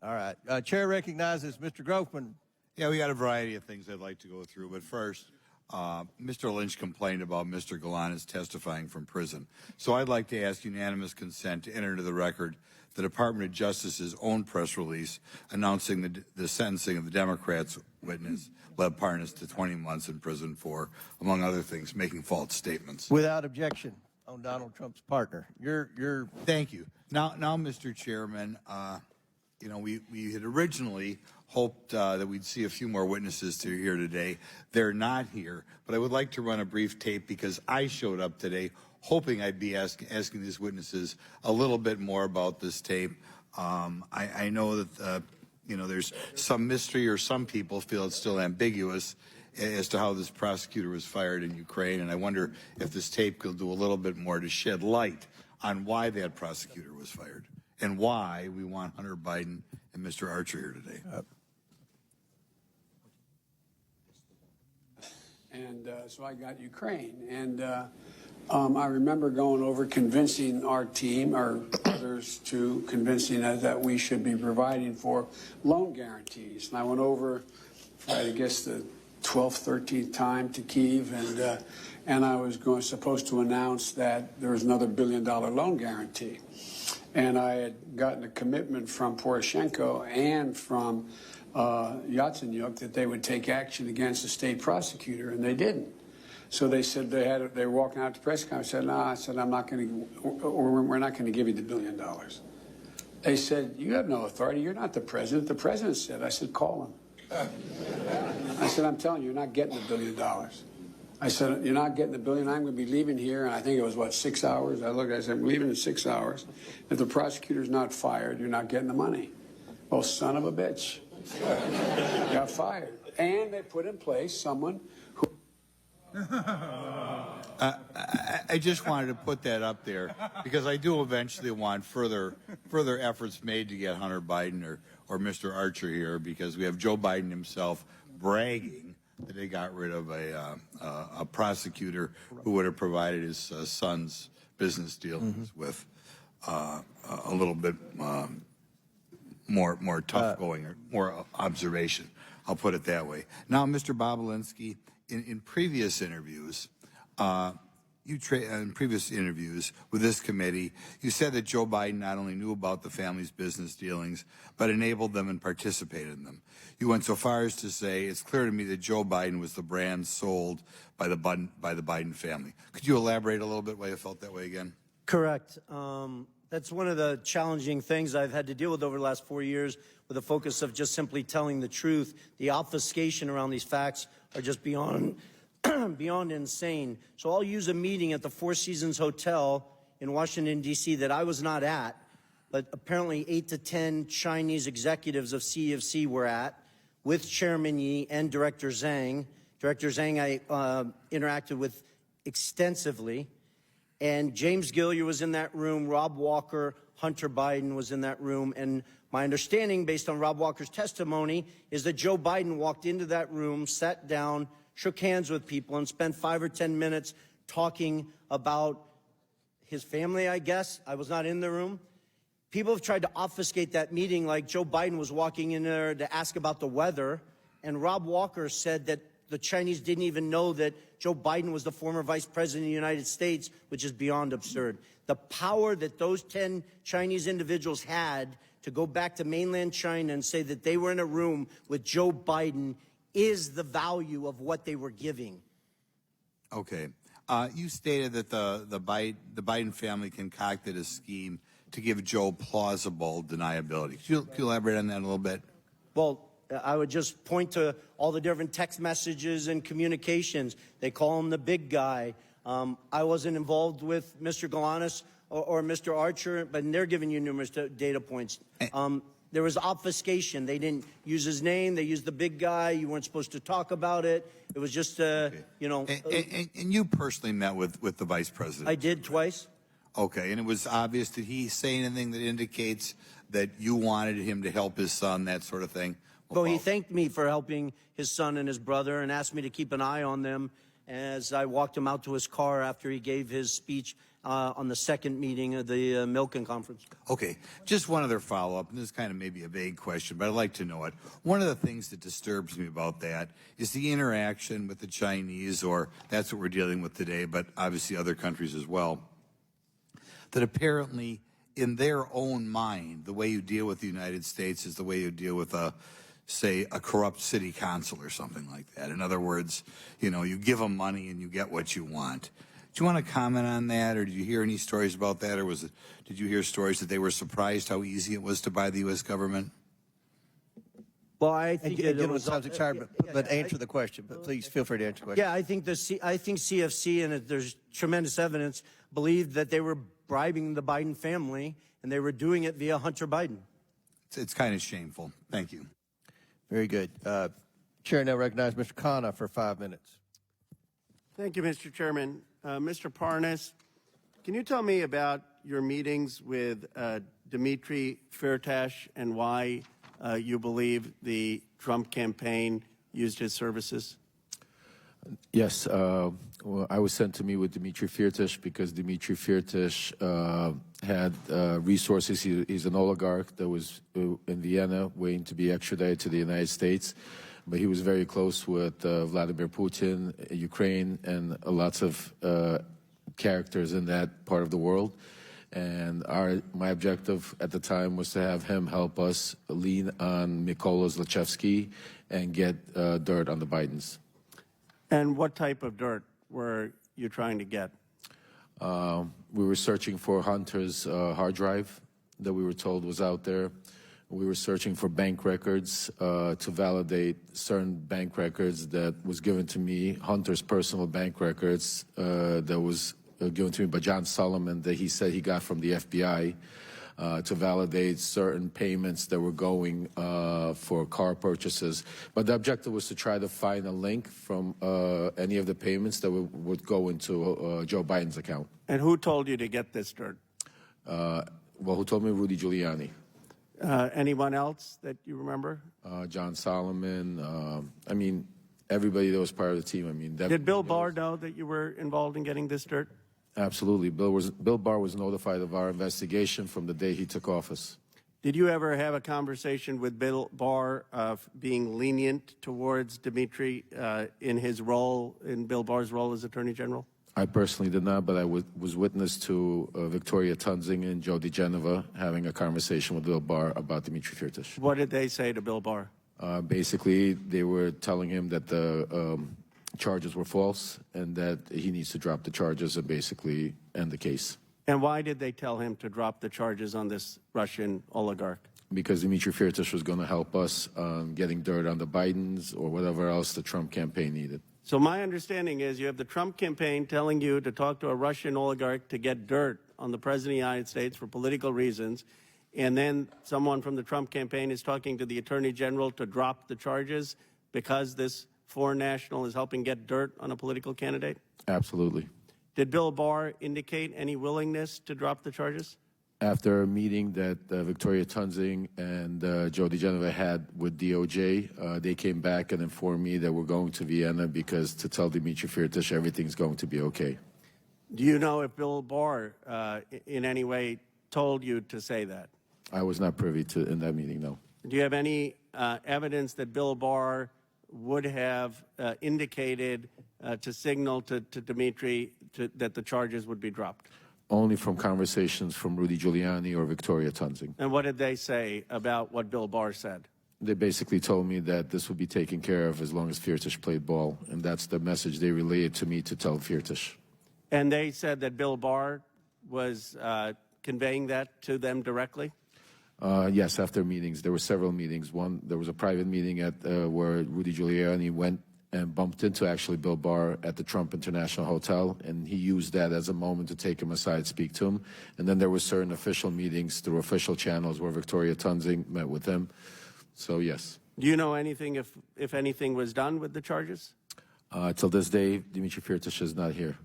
All right. Chair recognizes Mr. Groffman. Yeah, we got a variety of things I'd like to go through, but first, Mr. Lynch complained about Mr. Galanis testifying from prison. So I'd like to ask unanimous consent to enter into the record the Department of Justice's own press release announcing the sentencing of the Democrats' witness, Lev Parnas, to 20 months in prison for, among other things, making false statements. Without objection on Donald Trump's partner. Thank you. Now, Mr. Chairman, you know, we had originally hoped that we'd see a few more witnesses to here today. They're not here, but I would like to run a brief tape because I showed up today hoping I'd be asking these witnesses a little bit more about this tape. I know that, you know, there's some mystery, or some people feel it's still ambiguous as to how this prosecutor was fired in Ukraine, and I wonder if this tape could do a little bit more to shed light on why that prosecutor was fired and why we want Hunter Biden and Mr. Archer here today. And so I got Ukraine, and I remember going over convincing our team, or others, to convincing us that we should be providing for loan guarantees. And I went over, I guess, the 12th, 13th time to Kyiv, and I was supposed to announce that there was another $1 billion loan guarantee. And I had gotten a commitment from Poroshenko and from Yatsenyuk that they would take action against the state prosecutor, and they didn't. So they said they were walking out to press conference. I said, "No," I said, "I'm not going to, or we're not going to give you the $1 billion." They said, "You have no authority. You're not the president." The president said. I said, "Call him." I said, "I'm telling you, you're not getting the $1 billion." I said, "You're not getting the $1 billion. I'm going to be leaving here." And I think it was, what, 6 hours? I looked, I said, "I'm leaving in 6 hours. If the prosecutor's not fired, you're not getting the money." Well, son of a bitch. Got fired. And they put in place someone who... I just wanted to put that up there because I do eventually want further efforts made to get Hunter Biden or Mr. Archer here, because we have Joe Biden himself bragging that they got rid of a prosecutor who would have provided his son's business dealings with a little bit more tough going, or more observation. I'll put it that way. Now, Mr. Bobulinski, in previous interviews, in previous interviews with this committee, you said that Joe Biden not only knew about the family's business dealings, but enabled them and participated in them. You went so far as to say, "It's clear to me that Joe Biden was the brand sold by the Biden family." Could you elaborate a little bit why you felt that way again? Correct. That's one of the challenging things I've had to deal with over the last 4 years, with a focus of just simply telling the truth. The obfuscation around these facts are just beyond beyond insane. So I'll use a meeting at the Four Seasons Hotel in Washington, D.C. that I was not at, but apparently 8 to 10 Chinese executives of CEFC were at, with Chairman Yi and Director Zhang. Director Zhang I interacted with extensively. And James Gilliar was in that room, Rob Walker, Hunter Biden was in that room. And my understanding, based on Rob Walker's testimony, is that Joe Biden walked into that room, sat down, shook hands with people, and spent 5 or 10 minutes talking about his family, I guess. I was not in the room. People have tried to obfuscate that meeting like Joe Biden was walking in there to ask about the weather. And Rob Walker said that the Chinese didn't even know that Joe Biden was the former vice president of the United States, which is beyond absurd. The power that those 10 Chinese individuals had to go back to mainland China and say that they were in a room with Joe Biden is the value of what they were giving. Okay. You stated that the Biden family concocted a scheme to give Joe plausible deniability. Could you elaborate on that a little bit? Well, I would just point to all the different text messages and communications. They call him the big guy. I wasn't involved with Mr. Galanis or Mr. Archer, but they're giving you numerous data points. There was obfuscation. They didn't use his name. They used the big guy. You weren't supposed to talk about it. It was just, you know. And you personally met with the vice president? I did twice. Okay, and it was obvious. Did he say anything that indicates that you wanted him to help his son, that sort of thing? Well, he thanked me for helping his son and his brother and asked me to keep an eye on them. as I walked him out to his car after he gave his speech on the second meeting of the Milken Conference. Okay, just one other follow-up, and this is kind of maybe a vague question, but I'd like to know it. One of the things that disturbs me about that is the interaction with the Chinese, or that's what we're dealing with today, but obviously other countries as well, that apparently in their own mind, the way you deal with the United States is the way you deal with say, a corrupt city council or something like that. In other words, you know, you give them money and you get what you want. Do you want to comment on that, or did you hear any stories about that, or did you hear stories that they were surprised how easy it was to buy the U.S. government? Well, I think Again, it was time's expired, but answer the question. But please feel free to answer the question. Yeah, I think CFC, and there's tremendous evidence, believed that they were bribing the Biden family, and they were doing it via Hunter Biden. It's kind of shameful. Thank you. Very good. Chair now recognizes Mr. Khanna for 5 minutes. Thank you, Mr. Chairman. Mr. Parnas, can you tell me about your meetings with Dmitry Firtash and why you believe the Trump campaign used his services? Yes, well, I was sent to meet with Dmitry Firtash because Dmitry Firtash had resources. He's an oligarch that was in Vienna waiting to be extradited to the United States. But he was very close with Vladimir Putin, Ukraine, and lots of characters in that part of the world. And my objective at the time was to have him help us lean on Mykola Zlochevsky and get dirt on the Bidens. And what type of dirt were you trying to get? We were searching for Hunter's hard drive that we were told was out there. We were searching for bank records to validate certain bank records that was given to me, Hunter's personal bank records that was given to me by John Solomon that he said he got from the FBI to validate certain payments that were going for car purchases. But the objective was to try to find a link from any of the payments that would go into Joe Biden's account. And who told you to get this dirt? Well, who told me? Rudy Giuliani. Anyone else that you remember? John Solomon. I mean, everybody that was part of the team. I mean, Did Bill Barr know that you were involved in getting this dirt? Absolutely. Bill Barr was notified of our investigation from the day he took office. Did you ever have a conversation with Bill Barr of being lenient towards Dmitry in his role, in Bill Barr's role as Attorney General? I personally did not, but I was witness to Victoria Tunzing and Joe DeGenova having a conversation with Bill Barr about Dmitry Firtash. What did they say to Bill Barr? Basically, they were telling him that the charges were false and that he needs to drop the charges and basically end the case. And why did they tell him to drop the charges on this Russian oligarch? Because Dmitry Firtash was going to help us getting dirt on the Bidens or whatever else the Trump campaign needed. So my understanding is you have the Trump campaign telling you to talk to a Russian oligarch to get dirt on the President of the United States for political reasons, and then someone from the Trump campaign is talking to the Attorney General to drop the charges because this foreign national is helping get dirt on a political candidate? Absolutely. Did Bill Barr indicate any willingness to drop the charges? After a meeting that Victoria Tunzing and Joe DeGenova had with DOJ, they came back and informed me that we're going to Vienna because to tell Dmitry Firtash everything's going to be okay. Do you know if Bill Barr in any way told you to say that? I was not privy to in that meeting, no. Do you have any evidence that Bill Barr would have indicated to signal to Dmitry that the charges would be dropped? Only from conversations from Rudy Giuliani or Victoria Tunzing. And what did they say about what Bill Barr said? They basically told me that this would be taken care of as long as Firtash played ball, and that's the message they relayed to me to tell Firtash. And they said that Bill Barr was conveying that to them directly? Yes, after meetings. There were several meetings. One, there was a private meeting at where Rudy Giuliani went and bumped into actually Bill Barr at the Trump International Hotel, and he used that as a moment to take him aside, speak to him. And then there were certain official meetings through official channels where Victoria Tunzing met with him. So, yes. Do you know anything if anything was done with the charges? Till this day, Dmitry Firtash is not here.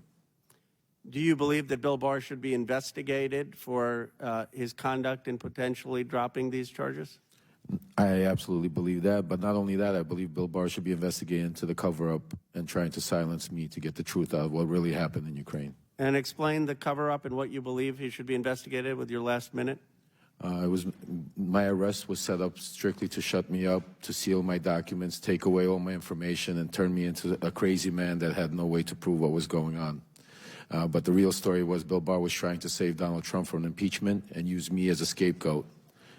Do you believe that Bill Barr should be investigated for his conduct in potentially dropping these charges? I absolutely believe that, but not only that, I believe Bill Barr should be investigated into the cover-up and trying to silence me to get the truth out of what really happened in Ukraine. And explain the cover-up and what you believe he should be investigated with your last minute. My arrest was set up strictly to shut me up, to seal my documents, take away all my information, and turn me into a crazy man that had no way to prove what was going on. But the real story was Bill Barr was trying to save Donald Trump from impeachment and use me as a scapegoat.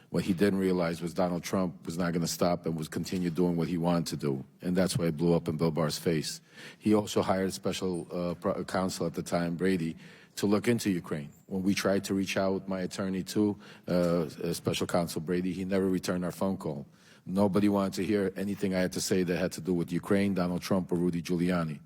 What he didn't realize was Donald Trump was not going to stop and was continue doing what he wanted to do. And that's why it blew up in Bill Barr's face. He also hired special counsel at the time, Brady, to look into Ukraine. When we tried to reach out, my attorney too, special counsel Brady, he never returned our phone call. Nobody wanted to hear anything I had to say that had to do with Ukraine, Donald Trump, or Rudy Giuliani.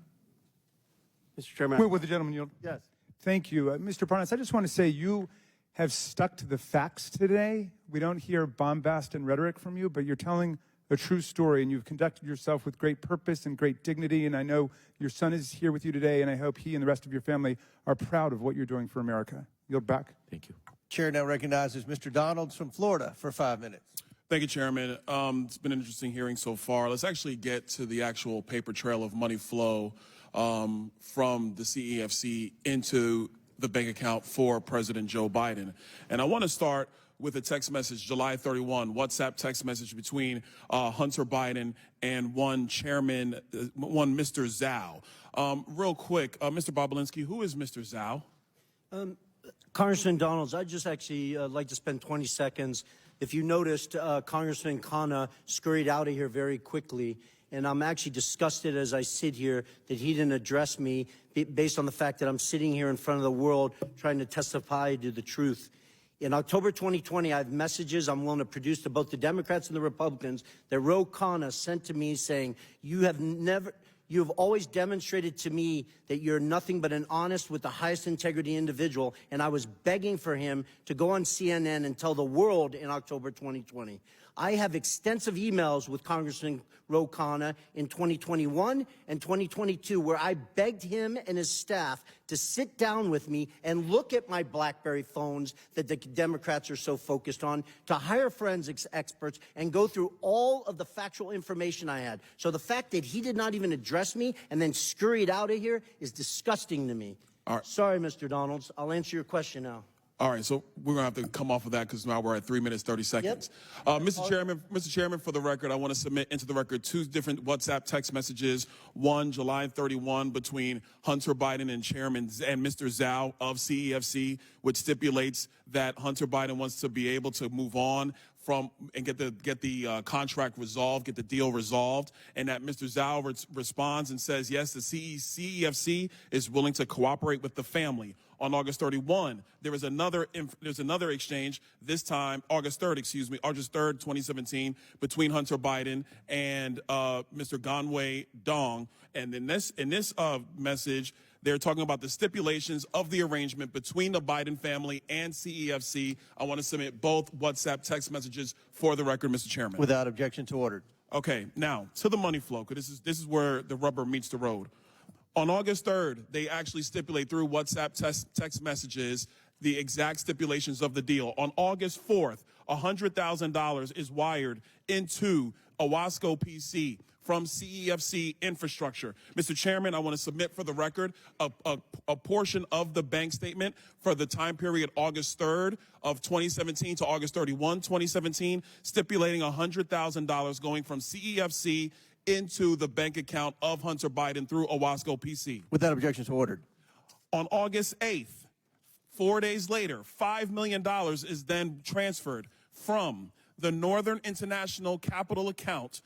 Mr. Chairman. Will the gentleman yield? Yes. Thank you. Mr. Parnas, I just want to say you have stuck to the facts today. We don't hear bombast and rhetoric from you, but you're telling a true story, and you've conducted yourself with great purpose and great dignity, and I know your son is here with you today, and I hope he and the rest of your family are proud of what you're doing for America. Yield back. Thank you. Chair now recognizes Mr. Donalds from Florida for 5 minutes. Thank you, Chairman. It's been an interesting hearing so far. Let's actually get to the actual paper trail of money flow from the CEFC into the bank account for President Joe Biden. And I want to start with a text message, July 31, WhatsApp text message between Hunter Biden and one Mr. Zhao. Real quick, Mr. Bobulinski, who is Mr. Zhao? Congressman Donalds, I'd just actually like to spend 20 seconds. If you noticed, Congressman Khanna scurried out of here very quickly, and I'm actually disgusted as I sit here that he didn't address me based on the fact that I'm sitting here in front of the world trying to testify to the truth. In October 2020, I have messages I'm willing to produce to both the Democrats and the Republicans that Ro Khanna sent to me saying, you have always demonstrated to me that you're nothing but an honest with the highest integrity individual, and I was begging for him to go on CNN and tell the world in October 2020. I have extensive emails with Congressman Ro Khanna in 2021 and 2022 where I begged him and his staff to sit down with me and look at my BlackBerry phones that the Democrats are so focused on, to hire forensics experts and go through all of the factual information I had. So the fact that he did not even address me and then scurried out of here is disgusting to me. All right. Sorry, Mr. Donalds. I'll answer your question now. All right, so we're going to have to come off of that because now we're at 3 minutes, 30 seconds. Mr. Chairman, for the record, I want to submit into the record 2 different WhatsApp text messages. One, July 31, between Hunter Biden and Mr. Zhao of CEFC, which stipulates that Hunter Biden wants to be able to move on from and get the contract resolved, get the deal resolved, and that Mr. Zhao responds and says, yes, the CEFC is willing to cooperate with the family. On August 31, there's another exchange, this time August 3rd, 2017, between Hunter Biden and Mr. Ganwei Dong. And in this message, they're talking about the stipulations of the arrangement between the Biden family and CEFC. I want to submit both WhatsApp text messages for the record, Mr. Chairman. Without objection to order. Okay, now to the money flow, because this is where the rubber meets the road. On August 3rd, they actually stipulate through WhatsApp text messages the exact stipulations of the deal. On August 4th, $100,000 is wired into Owasco PC from CEFC infrastructure. Mr. Chairman, I want to submit for the record a portion of the bank statement for the time period August 3rd of 2017 to August 31, 2017, stipulating $100,000 going from CEFC into the bank account of Hunter Biden through Owasco PC. Without objection to order. On August 8th, 4 days later, $5 million is then transferred from the Northern International Capital account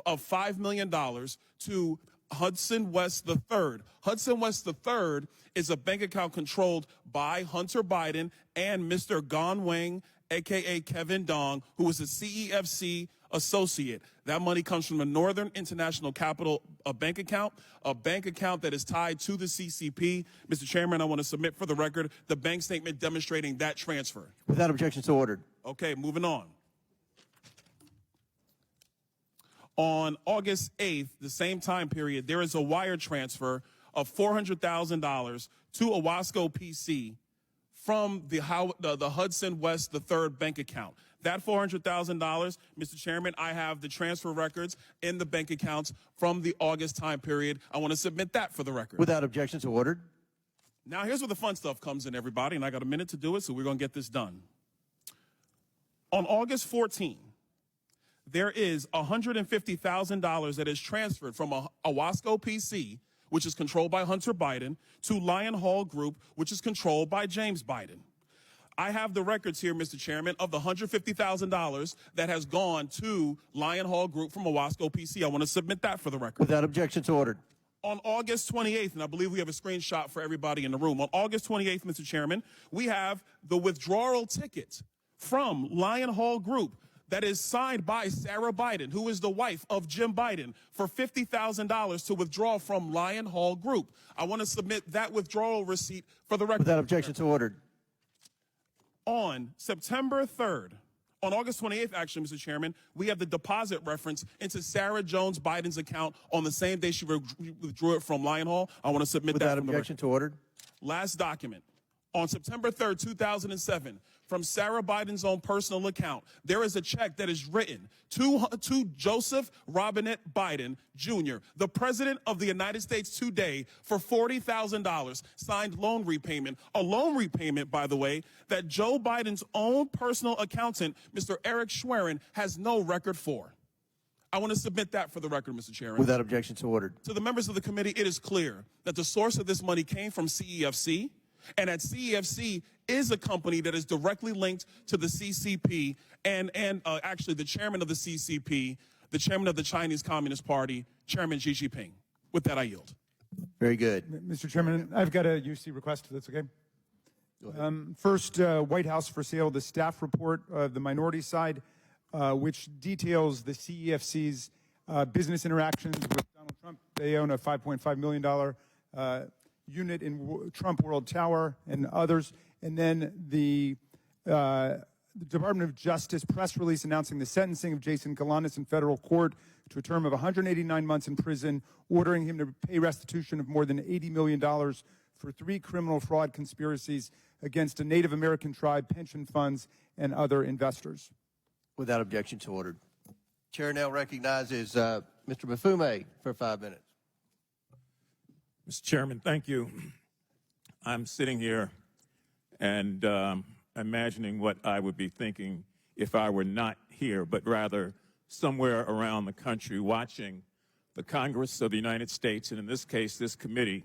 of $5 million to Hudson West III. Hudson West III is a bank account controlled by Hunter Biden and Mr. Ganwei, a.k.a. Kevin Dong, who is a CEFC associate. That money comes from the Northern International Capital bank account that is tied to the CCP. Mr. Chairman, I want to submit for the record the bank statement demonstrating that transfer. Without objection to order. Okay, moving on. On August 8th, the same time period, there is a wire transfer of $400,000 to Owasco PC from the Hudson West III bank account. That $400,000, Mr. Chairman, I have the transfer records in the bank accounts from the August time period. I want to submit that for the record. Without objection, so ordered. Now, here's where the fun stuff comes in, everybody, and I got a minute to do it, so we're going to get this done. On August 14, there is $150,000 that is transferred from Owasco PC, which is controlled by Hunter Biden, to Lion Hall Group, which is controlled by James Biden. I have the records here, Mr. Chairman, of the $150,000 that has gone to Lion Hall Group from Owasco PC. I want to submit that for the record. Without objection, so ordered. On August 28th, and I believe we have a screenshot for everybody in the room. On August 28th, Mr. Chairman, we have the withdrawal ticket from Lion Hall Group that is signed by Sarah Biden, who is the wife of Jim Biden, for $50,000 to withdraw from Lion Hall Group. I want to submit that withdrawal receipt for the record. Without objection, so ordered. On September 3rd, on August 28th, actually, Mr. Chairman, we have the deposit reference into Sarah Jones Biden's account on the same day she withdrew it from Lion Hall. I want to submit that Without from the record. objection, so ordered. Last document. On September 3rd, 2007, from Sarah Biden's own personal account, there is a check that is written to Joseph Robinette Biden, Jr., the President of the United States today, for $40,000, signed loan repayment. A loan repayment, by the way, that Joe Biden's own personal accountant, Mr. Eric Schwerin, has no record for. I want to submit that for the record, Mr. Chairman. Without objection, so ordered. To the members of the committee, it is clear that the source of this money came from CEFC, and that CEFC is a company that is directly linked to the CCP and actually the chairman of the CCP, the chairman of the Chinese Communist Party, Chairman Xi Jinping. With that, I yield. Very good. Mr. Chairman, I've got a UC request, if that's okay. First, White House for sale, the staff report of the minority side, which details the CEFC's business interactions with Donald Trump. They own a $5.5 million unit in Trump World Tower and others. And then the Department of Justice press release announcing the sentencing of Jason Galanis in federal court to a term of 189 months in prison, ordering him to pay restitution of more than $80 million for 3 criminal fraud conspiracies against a Native American tribe, pension funds, and other investors. Without objection, so ordered. Chair now recognizes Mr. Mafume for 5 minutes. Mr. Chairman, thank you. I'm sitting here and imagining what I would be thinking if I were not here, but rather somewhere around the country watching the Congress of the United States, and in this case, this committee,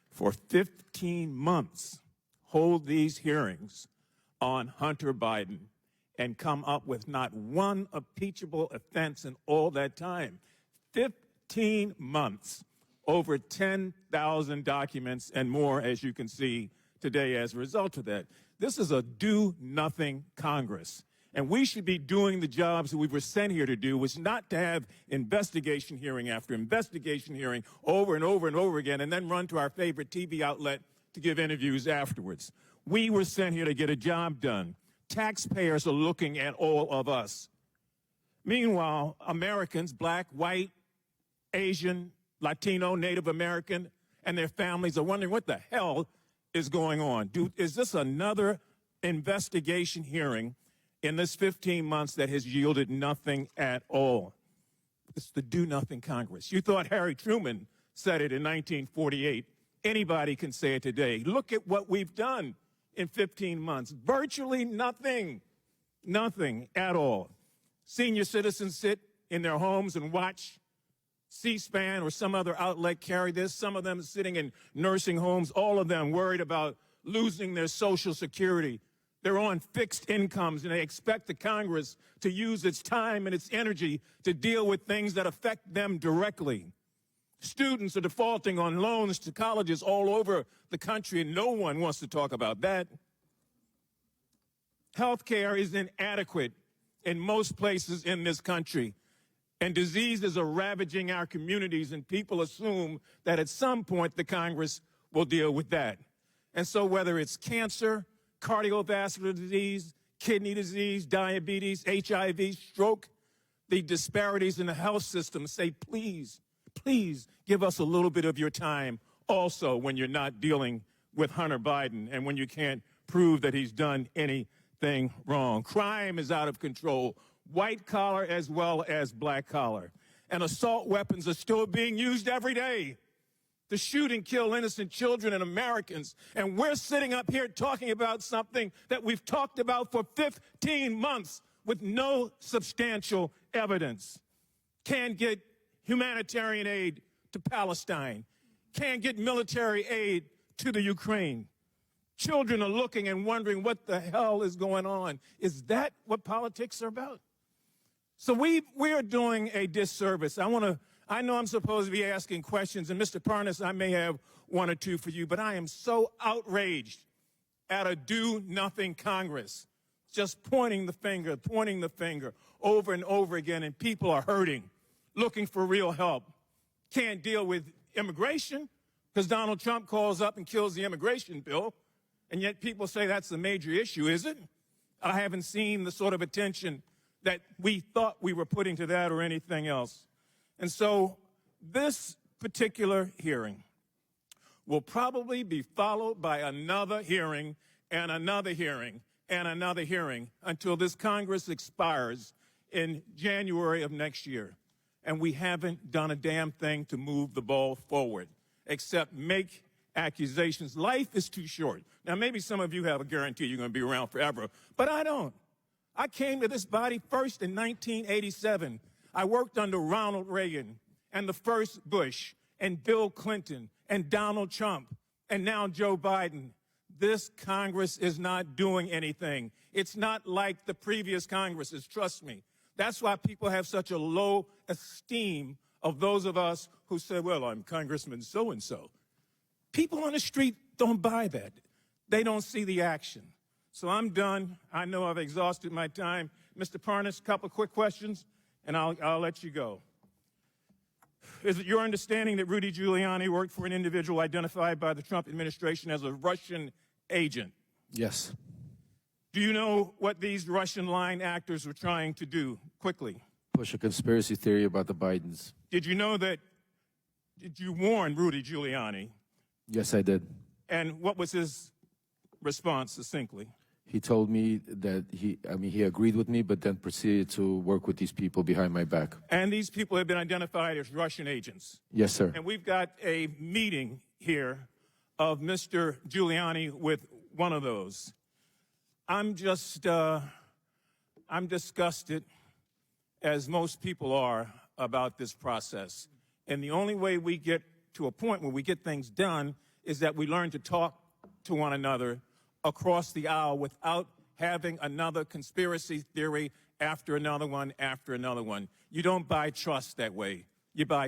for 15 months hold these hearings on Hunter Biden and come up with not one impeachable offense in all that time. 15 months. Over 10,000 documents and more, as you can see today as a result of that. This is a do-nothing Congress. And we should be doing the jobs that we were sent here to do, which is not to have investigation hearing after investigation hearing over and over and over again, and then run to our favorite TV outlet to give interviews afterwards. We were sent here to get a job done. Taxpayers are looking at all of us. Meanwhile, Americans, black, white, Asian, Latino, Native American, and their families are wondering what the hell is going on. Is this another investigation hearing in this 15 months that has yielded nothing at all? It's the do-nothing Congress. You thought Harry Truman said it in 1948. Anybody can say it today. Look at what we've done in 15 months. Virtually nothing. Nothing at all. Senior citizens sit in their homes and watch C-SPAN or some other outlet carry this. Some of them sitting in nursing homes, all of them worried about losing their Social Security. They're on fixed incomes, and they expect the Congress to use its time and its energy to deal with things that affect them directly. Students are defaulting on loans to colleges all over the country, and no one wants to talk about that. Health care is inadequate in most places in this country. And diseases are ravaging our communities, and people assume that at some point the Congress will deal with that. And so whether it's cancer, cardiovascular disease, kidney disease, diabetes, HIV, stroke, the disparities in the health system say, please, please give us a little bit of your time also when you're not dealing with Hunter Biden and when you can't prove that he's done anything thing wrong. Crime is out of control, white collar as well as black collar. And assault weapons are still being used every day to shoot and kill innocent children and Americans. And we're sitting up here talking about something that we've talked about for 15 months with no substantial evidence. Can't get humanitarian aid to Palestine. Can't get military aid to the Ukraine. Children are looking and wondering what the hell is going on. Is that what politics are about? So we are doing a disservice. I know I'm supposed to be asking questions, and Mr. Parnas, I may have one or two for you, but I am so outraged at a do-nothing Congress, just pointing the finger over and over again, and people are hurting, looking for real help. Can't deal with immigration because Donald Trump calls up and kills the immigration bill, and yet people say that's the major issue, is it? I haven't seen the sort of attention that we thought we were putting to that or anything else. And so this particular hearing will probably be followed by another hearing and another hearing and another hearing until this Congress expires in January of next year. And we haven't done a damn thing to move the ball forward, except make accusations. Life is too short. Now, maybe some of you have a guarantee you're going to be around forever, but I don't. I came to this body first in 1987. I worked under Ronald Reagan and the first Bush and Bill Clinton and Donald Trump and now Joe Biden. This Congress is not doing anything. It's not like the previous Congresses, trust me. That's why people have such a low esteem of those of us who say, well, I'm Congressman so-and-so. People on the street don't buy that. They don't see the action. So I'm done. I know I've exhausted my time. Mr. Parnas, a couple of quick questions, and I'll let you go. Is it your understanding that Rudy Giuliani worked for an individual identified by the Trump administration as a Russian agent? Yes. Do you know what these Russian line actors were trying to do? Quickly. Push a conspiracy theory about the Bidens. Did you warn Rudy Giuliani? Yes, I did. And what was his response, succinctly? He told me that he agreed with me, but then proceeded to work with these people behind my back. And these people have been identified as Russian agents. Yes, sir. And we've got a meeting here of Mr. Giuliani with one of those. I'm disgusted, as most people are, about this process. And the only way we get to a point where we get things done is that we learn to talk to one another across the aisle without having another conspiracy theory after another one after another one. You don't buy trust that way. You buy